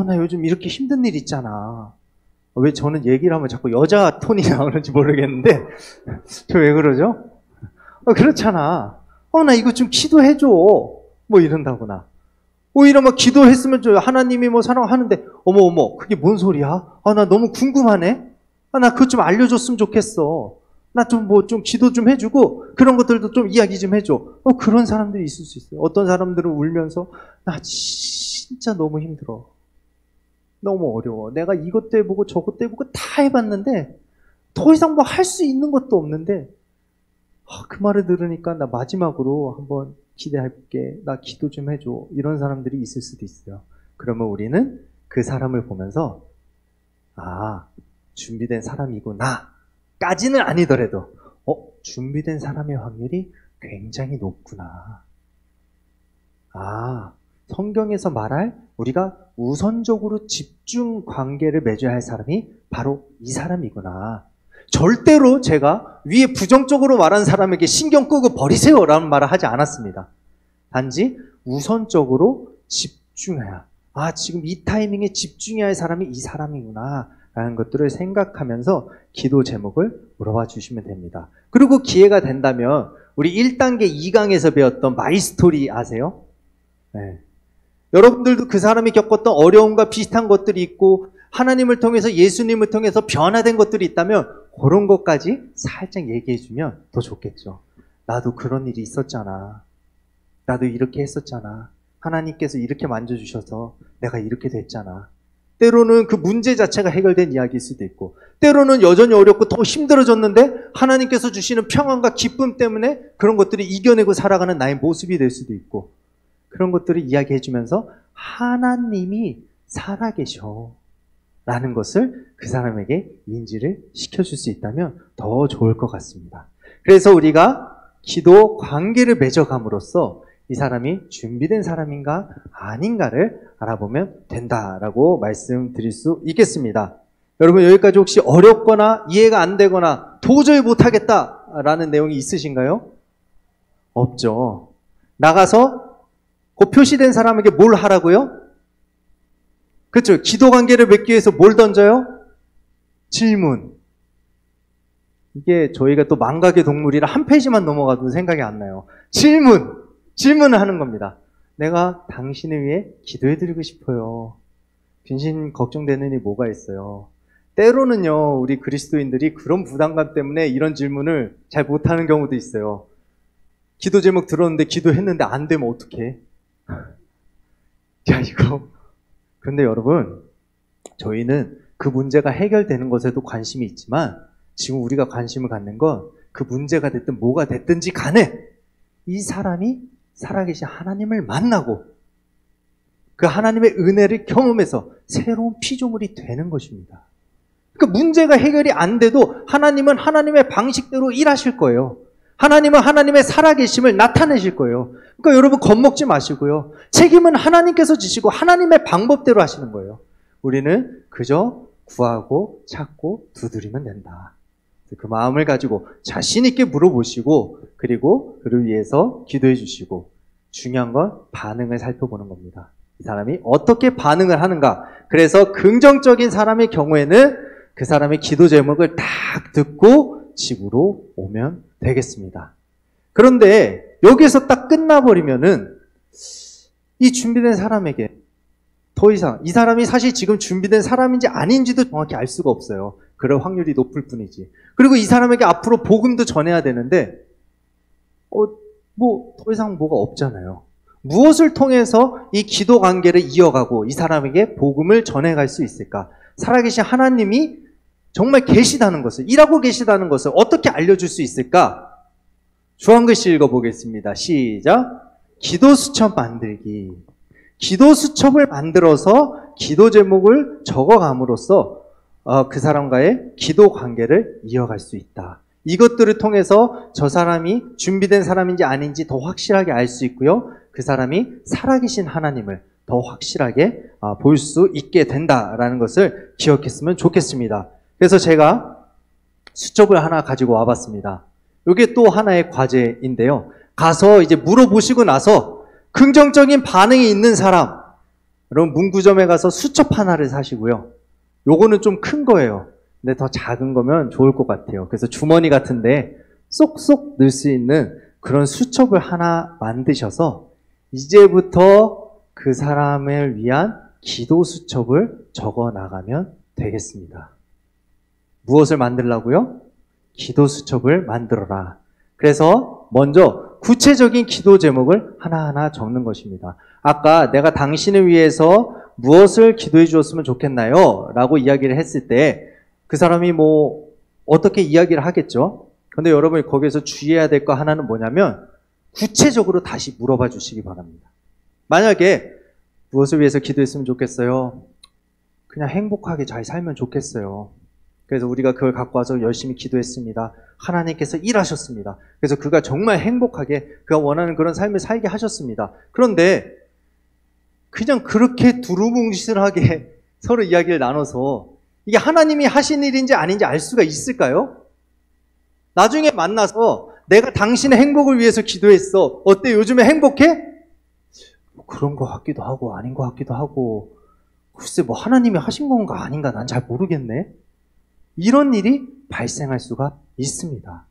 나 요즘 이렇게 힘든 일 있잖아. 왜 저는 얘기를 하면 자꾸 여자 톤이 나오는지 모르겠는데 저 왜 그러죠? 그렇잖아. 나 이거 좀 기도해줘. 뭐 이런다거나. 오히려 막 기도했으면 하나님이 뭐 사랑하는데 어머 그게 뭔 소리야? 나 너무 궁금하네. 나 그것 좀 알려줬으면 좋겠어. 나 좀 좀 기도 좀 해주고 그런 것들도 좀 이야기 좀 해줘. 그런 사람들이 있을 수 있어요. 어떤 사람들은 울면서 나 진짜 너무 힘들어. 너무 어려워. 내가 이것도 해보고 저것도 해보고 다 해봤는데 더 이상 뭐 할 수 있는 것도 없는데 그 말을 들으니까 나 마지막으로 한번 기대할게. 나 기도 좀 해줘. 이런 사람들이 있을 수도 있어요. 그러면 우리는 그 사람을 보면서 준비된 사람이구나 까지는 아니더라도 준비된 사람의 확률이 굉장히 높구나. 성경에서 말할 우리가 우선적으로 집중 관계를 맺어야 할 사람이 바로 이 사람이구나. 절대로 제가 위에 부정적으로 말한 사람에게 신경 끄고 버리세요 라는 말을 하지 않았습니다. 단지 우선적으로 집중해야, 지금 이 타이밍에 집중해야 할 사람이 이 사람이구나 라는 것들을 생각하면서 기도 제목을 물어봐 주시면 됩니다. 그리고 기회가 된다면 우리 1단계 2강에서 배웠던 마이스토리 아세요? 네. 여러분들도 그 사람이 겪었던 어려움과 비슷한 것들이 있고 하나님을 통해서 예수님을 통해서 변화된 것들이 있다면 그런 것까지 살짝 얘기해주면 더 좋겠죠. 나도 그런 일이 있었잖아. 나도 이렇게 했었잖아. 하나님께서 이렇게 만져주셔서 내가 이렇게 됐잖아. 때로는 그 문제 자체가 해결된 이야기일 수도 있고 때로는 여전히 어렵고 더 힘들어졌는데 하나님께서 주시는 평안과 기쁨 때문에 그런 것들을 이겨내고 살아가는 나의 모습이 될 수도 있고 그런 것들을 이야기해주면서 하나님이 살아계셔 라는 것을 그 사람에게 인지를 시켜줄 수 있다면 더 좋을 것 같습니다. 그래서 우리가 기도 관계를 맺어감으로써 이 사람이 준비된 사람인가 아닌가를 알아보면 된다라고 말씀드릴 수 있겠습니다. 여러분 여기까지 혹시 어렵거나 이해가 안 되거나 도저히 못하겠다라는 내용이 있으신가요? 없죠. 나가서 그 표시된 사람에게 뭘 하라고요? 그렇죠. 기도 관계를 맺기 위해서 뭘 던져요? 질문. 이게 저희가 또 망각의 동물이라 한 페이지만 넘어가도 생각이 안 나요. 질문을 하는 겁니다. 내가 당신을 위해 기도해드리고 싶어요. 근심 걱정되는 일이 뭐가 있어요? 때로는요, 우리 그리스도인들이 그런 부담감 때문에 이런 질문을 잘 못하는 경우도 있어요. 기도 제목 들었는데 기도했는데 안 되면 어떡해? 자, 이거. 근데 여러분, 저희는 그 문제가 해결되는 것에도 관심이 있지만 지금 우리가 관심을 갖는 건 그 문제가 됐든 뭐가 됐든지 간에 이 사람이 살아계신 하나님을 만나고 그 하나님의 은혜를 경험해서 새로운 피조물이 되는 것입니다. 그러니까 문제가 해결이 안 돼도 하나님은 하나님의 방식대로 일하실 거예요. 하나님은 하나님의 살아계심을 나타내실 거예요. 그러니까 여러분 겁먹지 마시고요. 책임은 하나님께서 지시고 하나님의 방법대로 하시는 거예요. 우리는 그저 구하고 찾고 두드리면 된다. 그 마음을 가지고 자신 있게 물어보시고 그리고 그를 위해서 기도해 주시고 중요한 건 반응을 살펴보는 겁니다. 이 사람이 어떻게 반응을 하는가. 그래서 긍정적인 사람의 경우에는 그 사람의 기도 제목을 딱 듣고 집으로 오면 되겠습니다. 그런데 여기서 딱 끝나버리면은 이 준비된 사람에게 더 이상 이 사람이 사실 지금 준비된 사람인지 아닌지도 정확히 알 수가 없어요. 그럴 확률이 높을 뿐이지. 그리고 이 사람에게 앞으로 복음도 전해야 되는데 더 이상 뭐가 없잖아요. 무엇을 통해서 이 기도 관계를 이어가고 이 사람에게 복음을 전해갈 수 있을까? 살아계신 하나님이 정말 계시다는 것을, 일하고 계시다는 것을 어떻게 알려줄 수 있을까? 주한글씨 읽어보겠습니다. 시작. 기도 수첩 만들기. 기도 수첩을 만들어서 기도 제목을 적어감으로써 그 사람과의 기도 관계를 이어갈 수 있다. 이것들을 통해서 저 사람이 준비된 사람인지 아닌지 더 확실하게 알 수 있고요. 그 사람이 살아계신 하나님을 더 확실하게 볼 수 있게 된다라는 것을 기억했으면 좋겠습니다. 그래서 제가 수첩을 하나 가지고 와봤습니다. 이게 또 하나의 과제인데요. 가서 이제 물어보시고 나서 긍정적인 반응이 있는 사람, 여러분 문구점에 가서 수첩 하나를 사시고요. 요거는 좀 큰 거예요. 근데 더 작은 거면 좋을 것 같아요. 그래서 주머니 같은데 쏙쏙 넣을 수 있는 그런 수첩을 하나 만드셔서 이제부터 그 사람을 위한 기도 수첩을 적어 나가면 되겠습니다. 무엇을 만들라고요? 기도 수첩을 만들어라. 그래서 먼저 구체적인 기도 제목을 하나하나 적는 것입니다. 아까 내가 당신을 위해서 무엇을 기도해 주었으면 좋겠나요? 라고 이야기를 했을 때 그 사람이 어떻게 이야기를 하겠죠? 근데 여러분이 거기에서 주의해야 될 거 하나는 뭐냐면 구체적으로 다시 물어봐 주시기 바랍니다. 만약에 무엇을 위해서 기도했으면 좋겠어요? 그냥 행복하게 잘 살면 좋겠어요. 그래서 우리가 그걸 갖고 와서 열심히 기도했습니다. 하나님께서 일하셨습니다. 그래서 그가 정말 행복하게 그가 원하는 그런 삶을 살게 하셨습니다. 그런데 그냥 그렇게 두루뭉실하게 서로 이야기를 나눠서 이게 하나님이 하신 일인지 아닌지 알 수가 있을까요? 나중에 만나서 내가 당신의 행복을 위해서 기도했어. 어때? 요즘에 행복해? 그런 것 같기도 하고 아닌 것 같기도 하고 글쎄 하나님이 하신 건가 아닌가 난 잘 모르겠네. 이런 일이 발생할 수가 있습니다.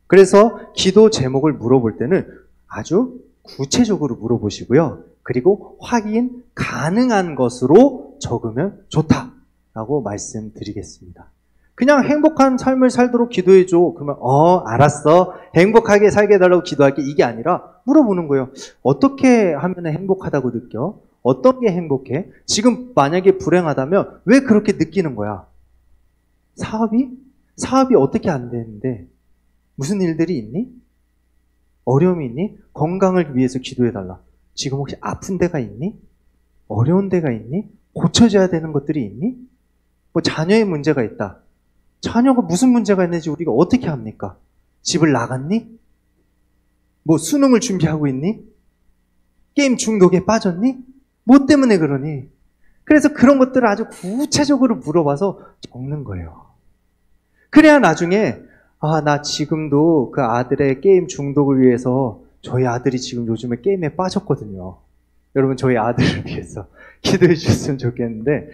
그래서 기도 제목을 물어볼 때는 아주 구체적으로 물어보시고요. 그리고 확인 가능한 것으로 적으면 좋다라고 말씀드리겠습니다. 그냥 행복한 삶을 살도록 기도해줘. 그러면 알았어. 행복하게 살게 해달라고 기도할게. 이게 아니라 물어보는 거예요. 어떻게 하면 행복하다고 느껴? 어떤 게 행복해? 지금 만약에 불행하다면 왜 그렇게 느끼는 거야? 사업이 어떻게 안 되는데 무슨 일들이 있니? 어려움이 있니? 건강을 위해서 기도해달라. 지금 혹시 아픈 데가 있니? 어려운 데가 있니? 고쳐져야 되는 것들이 있니? 자녀의 문제가 있다. 자녀가 무슨 문제가 있는지 우리가 어떻게 합니까? 집을 나갔니? 수능을 준비하고 있니? 게임 중독에 빠졌니? 뭐 때문에 그러니? 그래서 그런 것들을 아주 구체적으로 물어봐서 적는 거예요. 그래야 나중에 나 지금도 그 아들의 게임 중독을 위해서 저희 아들이 지금 요즘에 게임에 빠졌거든요. 여러분 저희 아들을 위해서 기도해 주셨으면 좋겠는데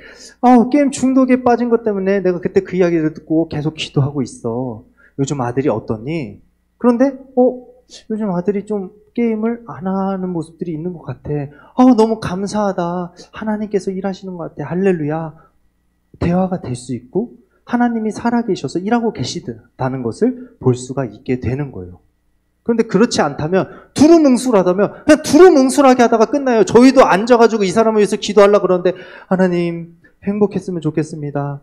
게임 중독에 빠진 것 때문에 내가 그때 그 이야기를 듣고 계속 기도하고 있어. 요즘 아들이 어떠니? 그런데 요즘 아들이 좀 게임을 안 하는 모습들이 있는 것 같아. 너무 감사하다. 하나님께서 일하시는 것 같아. 할렐루야. 대화가 될 수 있고 하나님이 살아계셔서 일하고 계시다는 것을 볼 수가 있게 되는 거예요. 그런데 그렇지 않다면 두루뭉술하다면 그냥 두루뭉술하게 하다가 끝나요. 저희도 앉아가지고 이 사람을 위해서 기도하려고 그러는데 하나님 행복했으면 좋겠습니다.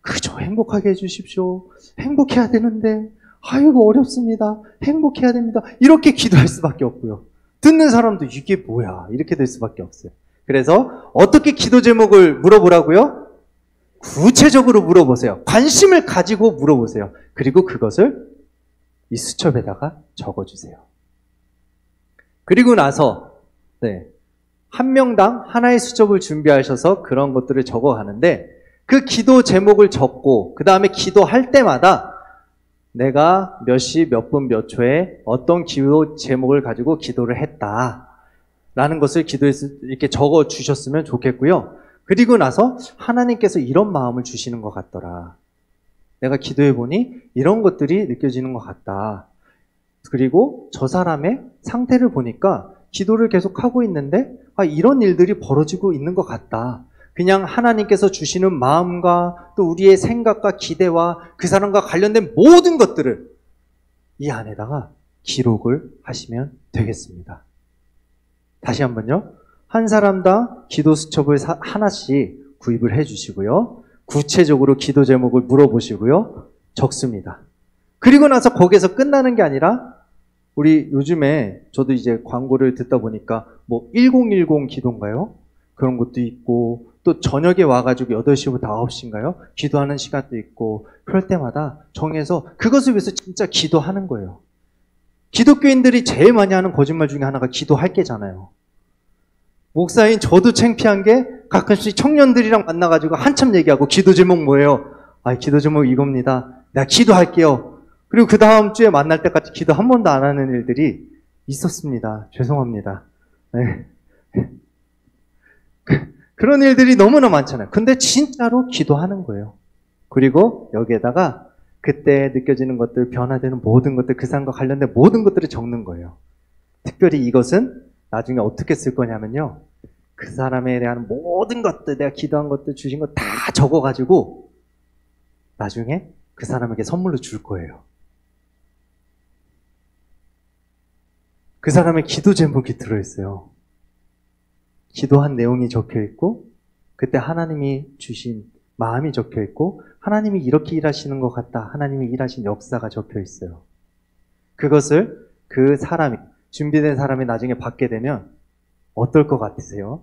그저 행복하게 해주십시오. 행복해야 되는데 아이고 어렵습니다. 행복해야 됩니다. 이렇게 기도할 수밖에 없고요. 듣는 사람도 이게 뭐야 이렇게 될 수밖에 없어요. 그래서 어떻게 기도 제목을 물어보라고요? 구체적으로 물어보세요. 관심을 가지고 물어보세요. 그리고 그것을 이 수첩에다가 적어주세요. 그리고 나서 한 명당 하나의 수첩을 준비하셔서 그런 것들을 적어가는데 그 기도 제목을 적고 그 다음에 기도할 때마다 내가 몇 시, 몇 분, 몇 초에 어떤 기도 제목을 가지고 기도를 했다라는 것을 기도에서 이렇게 적어주셨으면 좋겠고요. 그리고 나서 하나님께서 이런 마음을 주시는 것 같더라. 내가 기도해보니 이런 것들이 느껴지는 것 같다. 그리고 저 사람의 상태를 보니까 기도를 계속 하고 있는데 이런 일들이 벌어지고 있는 것 같다. 그냥 하나님께서 주시는 마음과 또 우리의 생각과 기대와 그 사람과 관련된 모든 것들을 이 안에다가 기록을 하시면 되겠습니다. 다시 한번요. 한 사람당 기도 수첩을 하나씩 구입을 해 주시고요. 구체적으로 기도 제목을 물어보시고요. 적습니다. 그리고 나서 거기에서 끝나는 게 아니라 우리 요즘에 저도 이제 광고를 듣다 보니까 1010 기도인가요? 그런 것도 있고 또 저녁에 와가지고 8시부터 9시인가요? 기도하는 시간도 있고 그럴 때마다 정해서 그것을 위해서 진짜 기도하는 거예요. 기독교인들이 제일 많이 하는 거짓말 중에 하나가 기도할 게잖아요. 목사인 저도 창피한 게 가끔씩 청년들이랑 만나가지고 한참 얘기하고 기도 제목 뭐예요? 기도 제목 이겁니다. 내가 기도할게요. 그리고 그 다음 주에 만날 때까지 기도 한 번도 안 하는 일들이 있었습니다. 죄송합니다. 네. 그런 일들이 너무나 많잖아요. 근데 진짜로 기도하는 거예요. 그리고 여기에다가 그때 느껴지는 것들, 변화되는 모든 것들, 그 사람과 관련된 모든 것들을 적는 거예요. 특별히 이것은 나중에 어떻게 쓸 거냐면요. 그 사람에 대한 모든 것들, 내가 기도한 것들, 주신 것 다 적어가지고 나중에 그 사람에게 선물로 줄 거예요. 그 사람의 기도 제목이 들어있어요. 기도한 내용이 적혀있고 그때 하나님이 주신 마음이 적혀있고 하나님이 이렇게 일하시는 것 같다. 하나님이 일하신 역사가 적혀있어요. 그것을 그 사람이 준비된 사람이 나중에 받게 되면 어떨 것 같으세요?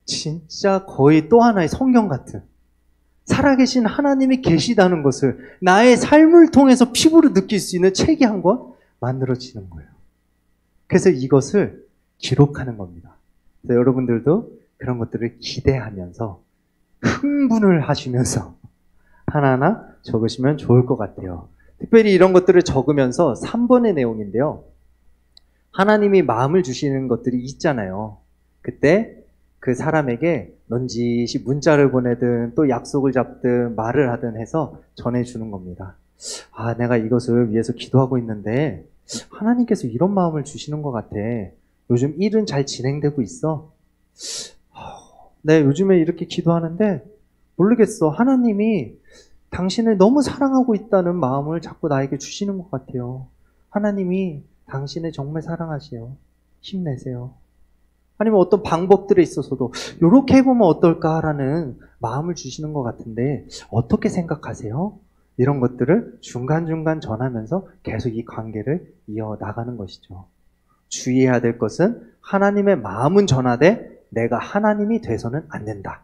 진짜 거의 또 하나의 성경 같은 살아계신 하나님이 계시다는 것을 나의 삶을 통해서 피부로 느낄 수 있는 책이 한 권 만들어지는 거예요. 그래서 이것을 기록하는 겁니다. 그래서 여러분들도 그런 것들을 기대하면서 흥분을 하시면서 하나하나 적으시면 좋을 것 같아요. 특별히 이런 것들을 적으면서 3번의 내용인데요. 하나님이 마음을 주시는 것들이 있잖아요. 그때 그 사람에게 넌지시 문자를 보내든 또 약속을 잡든 말을 하든 해서 전해주는 겁니다. 내가 이것을 위해서 기도하고 있는데 하나님께서 이런 마음을 주시는 것 같아. 요즘 일은 잘 진행되고 있어? 네, 요즘에 이렇게 기도하는데 모르겠어. 하나님이 당신을 너무 사랑하고 있다는 마음을 자꾸 나에게 주시는 것 같아요. 하나님이 당신을 정말 사랑하시요. 힘내세요. 아니면 어떤 방법들에 있어서도 이렇게 해보면 어떨까라는 마음을 주시는 것 같은데 어떻게 생각하세요? 이런 것들을 중간중간 전하면서 계속 이 관계를 이어나가는 것이죠. 주의해야 될 것은 하나님의 마음은 전하되 내가 하나님이 돼서는 안 된다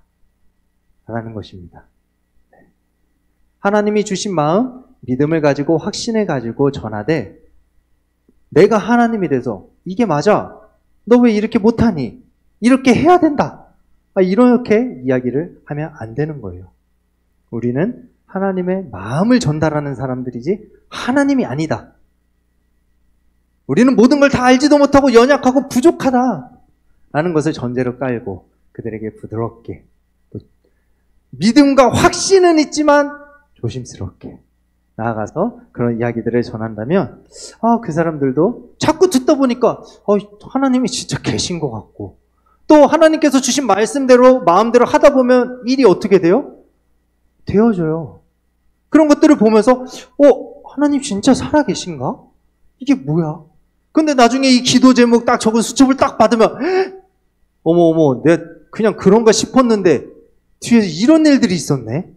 라는 것입니다. 하나님이 주신 마음, 믿음을 가지고 확신을 가지고 전하되 내가 하나님이 돼서 이게 맞아. 너 왜 이렇게 못하니? 이렇게 해야 된다. 이렇게 이야기를 하면 안 되는 거예요. 우리는 하나님의 마음을 전달하는 사람들이지 하나님이 아니다. 우리는 모든 걸 다 알지도 못하고 연약하고 부족하다 라는 것을 전제로 깔고 그들에게 부드럽게 또 믿음과 확신은 있지만 조심스럽게 나아가서 그런 이야기들을 전한다면 그 사람들도 자꾸 듣다 보니까 하나님이 진짜 계신 것 같고 또 하나님께서 주신 말씀대로 마음대로 하다 보면 일이 어떻게 돼요? 되어져요. 그런 것들을 보면서 하나님 진짜 살아계신가? 이게 뭐야? 근데 나중에 이 기도 제목 딱 적은 수첩을 딱 받으면 어머 내가 그냥 그런가 싶었는데 뒤에 이런 일들이 있었네.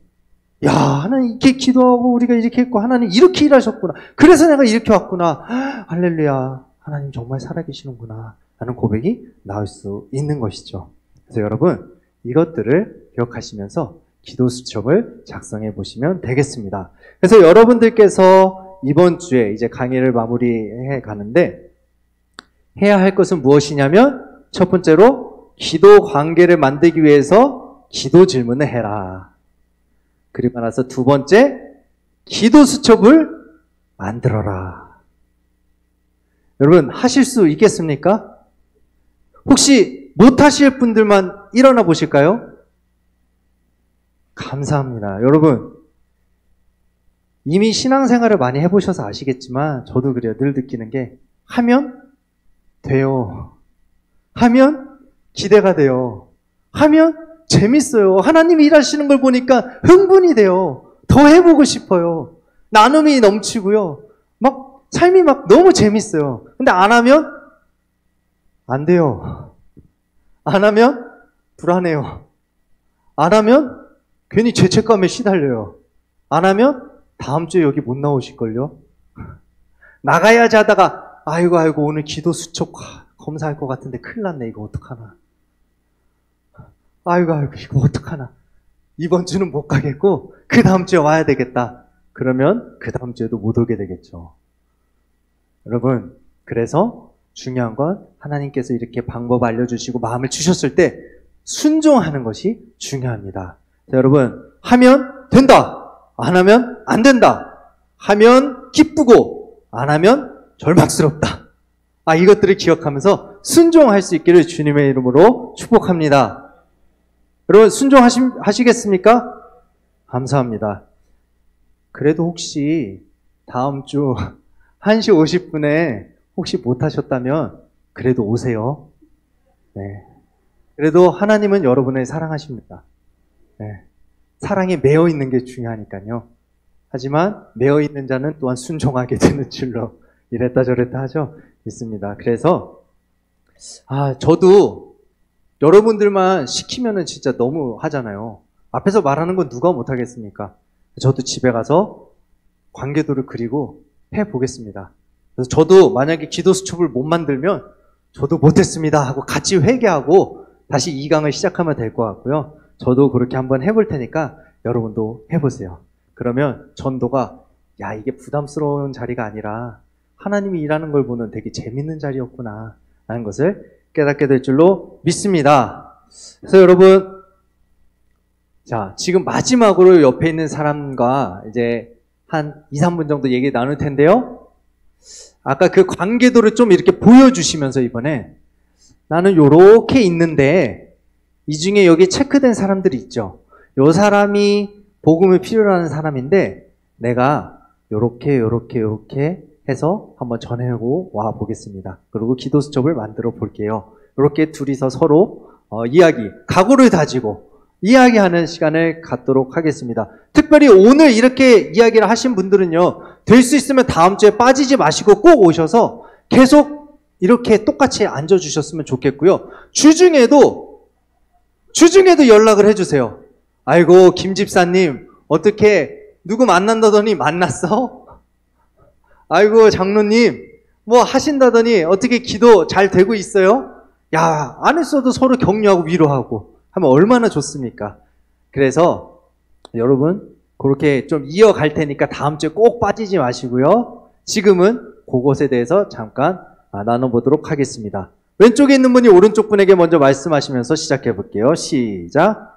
야, 하나님 이렇게 기도하고 우리가 이렇게 했고 하나님 이렇게 일하셨구나. 그래서 내가 이렇게 왔구나. 할렐루야. 하나님 정말 살아계시는구나. 라는 고백이 나올 수 있는 것이죠. 그래서 여러분 이것들을 기억하시면서 기도 수첩을 작성해 보시면 되겠습니다. 그래서 여러분들께서 이번 주에 이제 강의를 마무리해 가는데 해야 할 것은 무엇이냐면 첫 번째로 기도 관계를 만들기 위해서 기도 질문을 해라. 그리고 나서 두 번째, 기도 수첩을 만들어라. 여러분, 하실 수 있겠습니까? 혹시 못하실 분들만 일어나 보실까요? 감사합니다. 여러분, 이미 신앙생활을 많이 해보셔서 아시겠지만, 저도 그래요. 늘 느끼는 게, 하면 돼요. 하면 기대가 돼요. 하면 재밌어요. 하나님이 일하시는 걸 보니까 흥분이 돼요. 더 해보고 싶어요. 나눔이 넘치고요. 막 삶이 막 너무 재밌어요. 근데 안 하면 안 돼요. 안 하면 불안해요. 안 하면 괜히 죄책감에 시달려요. 안 하면 다음 주에 여기 못 나오실걸요. 나가야지 하다가 아이고 오늘 기도 수첩 검사할 것 같은데 큰일 났네. 이거 어떡하나. 아이고 이거 어떡하나. 이번 주는 못 가겠고 그 다음 주에 와야 되겠다. 그러면 그 다음 주에도 못 오게 되겠죠. 여러분, 그래서 중요한 건 하나님께서 이렇게 방법 알려주시고 마음을 주셨을 때 순종하는 것이 중요합니다. 자, 여러분, 하면 된다. 안 하면 안 된다. 하면 기쁘고 안 하면 절박스럽다. 이것들을 기억하면서 순종할 수 있기를 주님의 이름으로 축복합니다. 여러분 순종하시겠습니까? 감사합니다. 그래도 혹시 다음 주 1시 50분에 혹시 못하셨다면 그래도 오세요. 네. 그래도 하나님은 여러분을 사랑하십니다. 네. 사랑에 매여 있는 게 중요하니까요. 하지만 매여 있는 자는 또한 순종하게 되는 줄로 이랬다 저랬다 하죠. 있습니다. 그래서 저도 여러분들만 시키면은 진짜 너무 하잖아요. 앞에서 말하는 건 누가 못하겠습니까? 저도 집에 가서 관계도를 그리고 해보겠습니다. 그래서 저도 만약에 기도 수첩을 못 만들면 저도 못했습니다 하고 같이 회개하고 다시 2강을 시작하면 될 것 같고요. 저도 그렇게 한번 해볼 테니까 여러분도 해보세요. 그러면 전도가 이게 부담스러운 자리가 아니라 하나님이 일하는 걸 보는 되게 재밌는 자리였구나 라는 것을 깨닫게 될 줄로 믿습니다. 그래서 여러분, 자, 지금 마지막으로 옆에 있는 사람과 이제 한 2, 3분 정도 얘기 나눌 텐데요. 아까 그 관계도를 좀 이렇게 보여주시면서 이번에 나는 요렇게 있는데 이 중에 여기 체크된 사람들이 있죠. 요 사람이 복음을 필요로 하는 사람인데 내가 요렇게 해서 한번 전해고 와 보겠습니다. 그리고 기도 수첩을 만들어 볼게요. 이렇게 둘이서 서로 각오를 다지고 이야기하는 시간을 갖도록 하겠습니다. 특별히 오늘 이렇게 이야기를 하신 분들은요, 될 수 있으면 다음 주에 빠지지 마시고 꼭 오셔서 계속 이렇게 똑같이 앉아주셨으면 좋겠고요. 주중에도 연락을 해주세요. 아이고, 김 집사님, 어떻게 누구 만난다더니 만났어? 아이고, 장로님, 뭐 하신다더니 어떻게 기도 잘 되고 있어요? 야, 안 했어도 서로 격려하고 위로하고 하면 얼마나 좋습니까? 그래서 여러분, 그렇게 좀 이어갈 테니까 다음 주에 꼭 빠지지 마시고요. 지금은 그것에 대해서 잠깐 나눠보도록 하겠습니다. 왼쪽에 있는 분이 오른쪽 분에게 먼저 말씀하시면서 시작해 볼게요. 시작.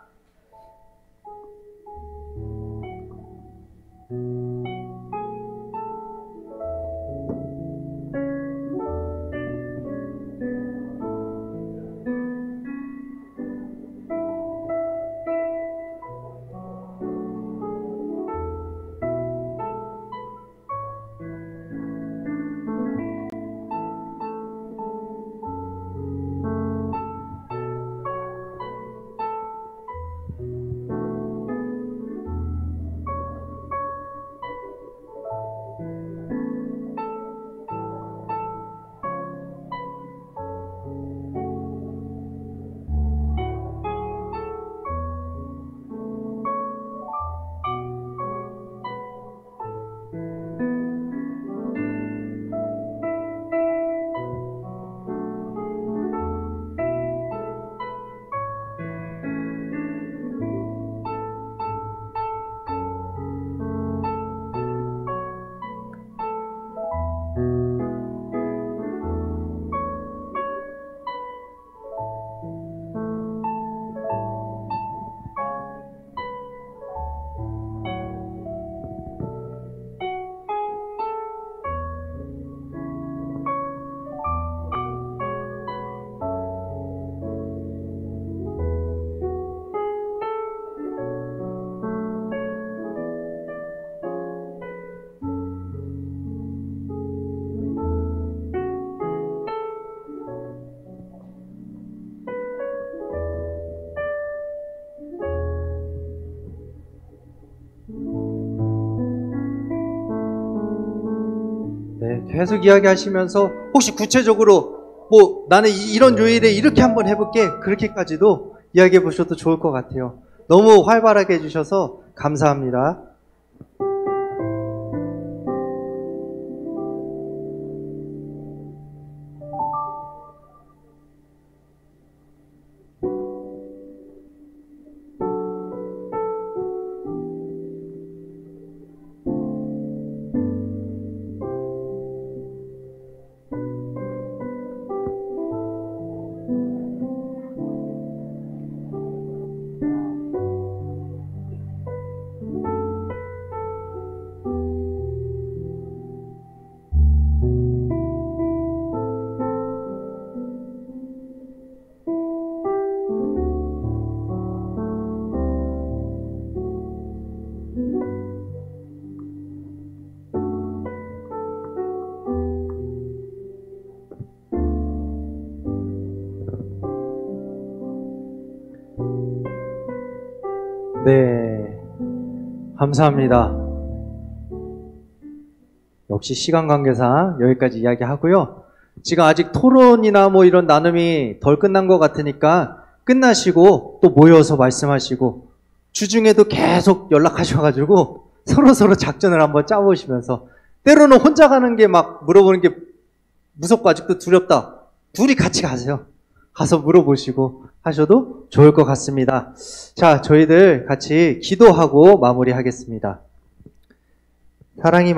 계속 이야기하시면서 혹시 구체적으로 뭐 나는 이런 요일에 이렇게 한번 해볼게 그렇게까지도 이야기해 보셔도 좋을 것 같아요. 너무 활발하게 해주셔서 감사합니다. 네, 감사합니다. 역시 시간 관계상 여기까지 이야기하고요. 지금 아직 토론이나 뭐 이런 나눔이 덜 끝난 것 같으니까 끝나시고 또 모여서 말씀하시고 주중에도 계속 연락하셔가지고 서로 작전을 한번 짜보시면서 때로는 혼자 가는 게 막 물어보는 게 무섭고 아직도 두렵다. 둘이 같이 가세요. 가서 물어보시고 하셔도 좋을 것 같습니다. 자, 저희들 같이 기도하고 마무리하겠습니다. 사랑이